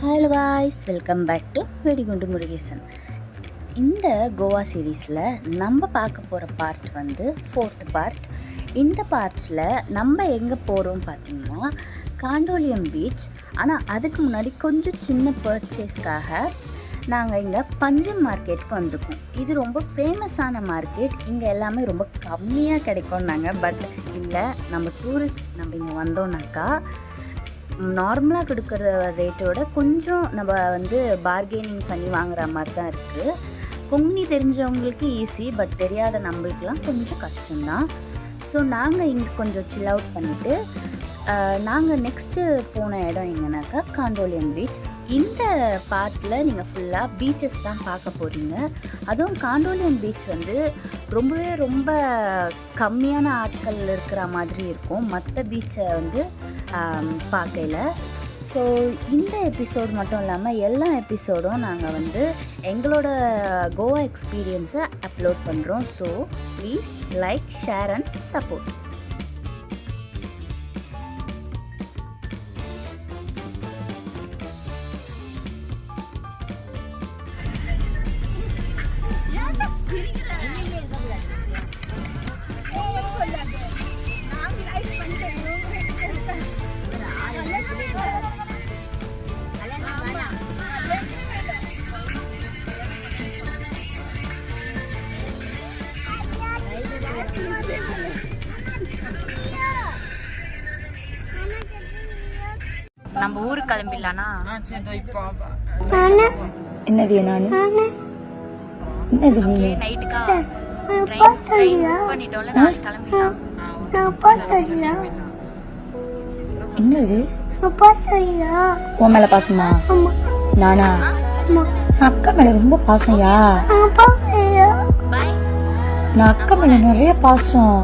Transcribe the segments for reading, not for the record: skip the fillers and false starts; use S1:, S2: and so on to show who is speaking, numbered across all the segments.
S1: Hello boys, welcome back to Vedigundu Murugesan. இந்த கோவா சீரீஸில் நம்ம பார்க்க போகிற பார்ட் வந்து 4th பார்ட். இந்த பார்ட்டில் நம்ம எங்கே போகிறோம் பார்த்திங்கன்னா காண்டோலியம் பீச். ஆனால் அதுக்கு முன்னாடி கொஞ்சம் சின்ன பர்ச்சேஸ்க்காக நாங்கள் இங்கே பஞ்சம் மார்க்கெட்டுக்கு வந்திருக்கோம். இது ரொம்ப ஃபேமஸான மார்க்கெட். இங்கே எல்லாமே ரொம்ப கம்மியாக கிடைக்கும்னாங்க. பட் இல்லை, நம்ம டூரிஸ்ட் நம்ம இங்கே வந்தோம்னாக்கா நார்மலாக கொடுக்குற ரேட்டோட கொஞ்சம் நம்ம வந்து பார்கெனிங் பண்ணி வாங்குற மாதிரி தான் இருக்குது. கொங்கனி தெரிஞ்சவங்களுக்கு ஈஸி, பட் தெரியாத நம்மளுக்கெலாம் கொஞ்சம் கஷ்டம்தான். ஸோ நாங்கள் இங்கே கொஞ்சம் சில் அவுட் பண்ணிவிட்டு நாங்கள் நெக்ஸ்ட்டு போன இடம் எங்கன்னாக்கா காண்டோலியம் பீச். இந்த பார்ட்டில் நீங்கள் ஃபுல்லாக பீச்சஸ் தான் பார்க்க போகிறீங்க. அதுவும் காண்டோலியம் பீச் வந்து ரொம்ப கம்மியான ஆட்கள் இருக்கிற மாதிரி இருக்கும் மற்ற பீச்சை வந்து பார்க்கல. ஸோ இந்த எபிசோடு மட்டும் இல்லாமல் எல்லா எபிசோடும் நாங்கள் வந்து எங்களோட கோவா எக்ஸ்பீரியன்ஸை அப்லோட் பண்ணுறோம். So please like, share and support. நம்ம ஊருக்கு கிளம்பிடலானா? என்னது என்னது நீ நைட்டுக்கா ட்ரெயின் பண்ணிட்டோம்ல, நாளைக்கு கிளம்பிடலாம். என்னது உன் மேல பாசமா? நானா அக்கா மேல ரொம்ப பாசம்யா. நான் அக்கா மேல நிறைய பாசம்.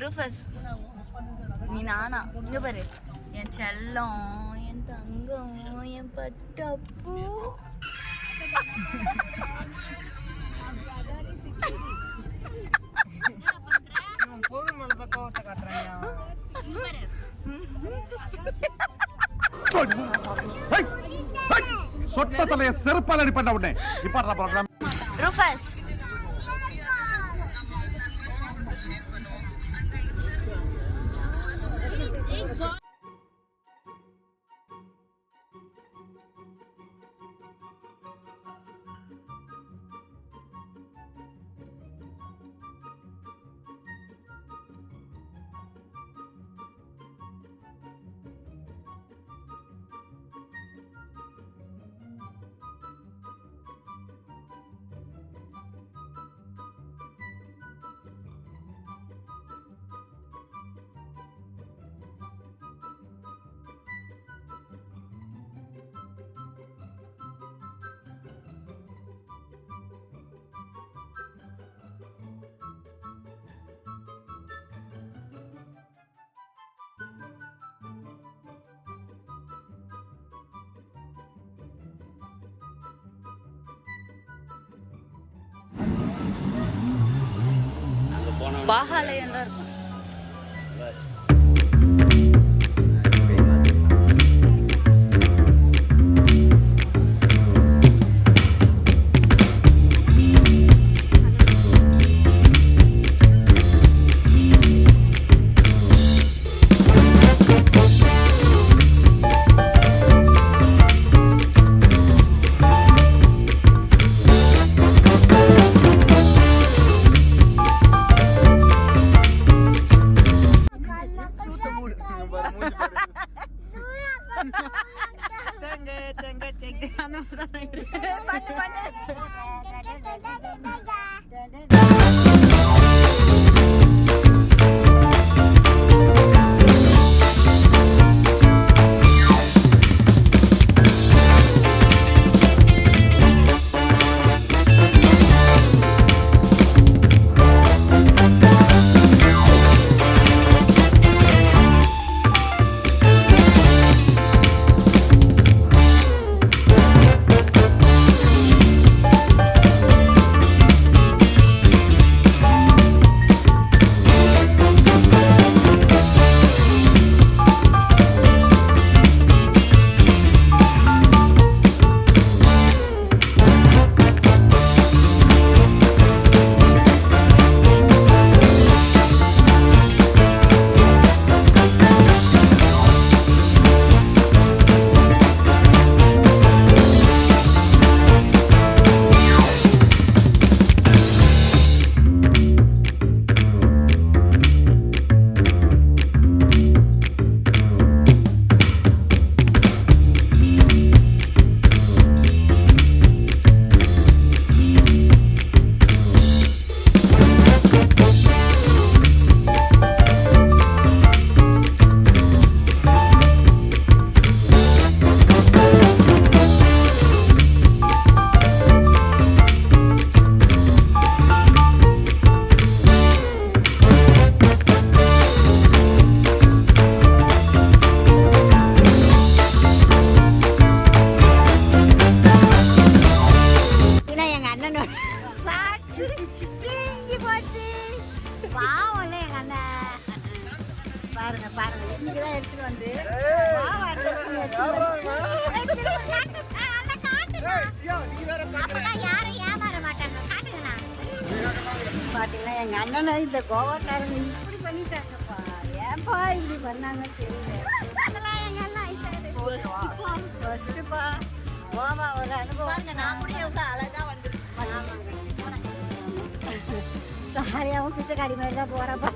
S1: ரூஃபஸ், நீ நானா? இங்க பாரு, என் செல்லம், என் தங்கம், என் பட்டப்பு.
S2: சொட்ட தலைய செருப்பால் அடிப்பட்ட உடனே இப்ப
S1: ரூஃபஸ் பாகாலயம் தான் இருக்கும்.
S3: பாவம்ல எங்க அண்ணன். பாருங்க பாருங்க இன்னைக்குதான் எடுத்துட்டு வந்து பாவம் அட்ரஸ் எடுத்துட்டு வந்து. அப்பதான் யாரும் ஏமாற மாட்டாங்க. காட்டுங்கண்ணா. பாத்தீங்கன்னா எங்க அண்ணனை இந்த கோவாக்காரங்க இப்படி பண்ணிட்டாங்கப்பா. ஏன்பா இப்படி பண்ணாங்கன்னு தெரியல. அதெல்லாம் எங்க அண்ணன் ஃபர்ஸ்ட்பா கோவாவோட அனுபவம். நான் கூட எவ்வளோ அழகா வந்துருக்கேன். சாரியாவும் பிச்சைக்காரி மாதிரி தான் போறப்பா.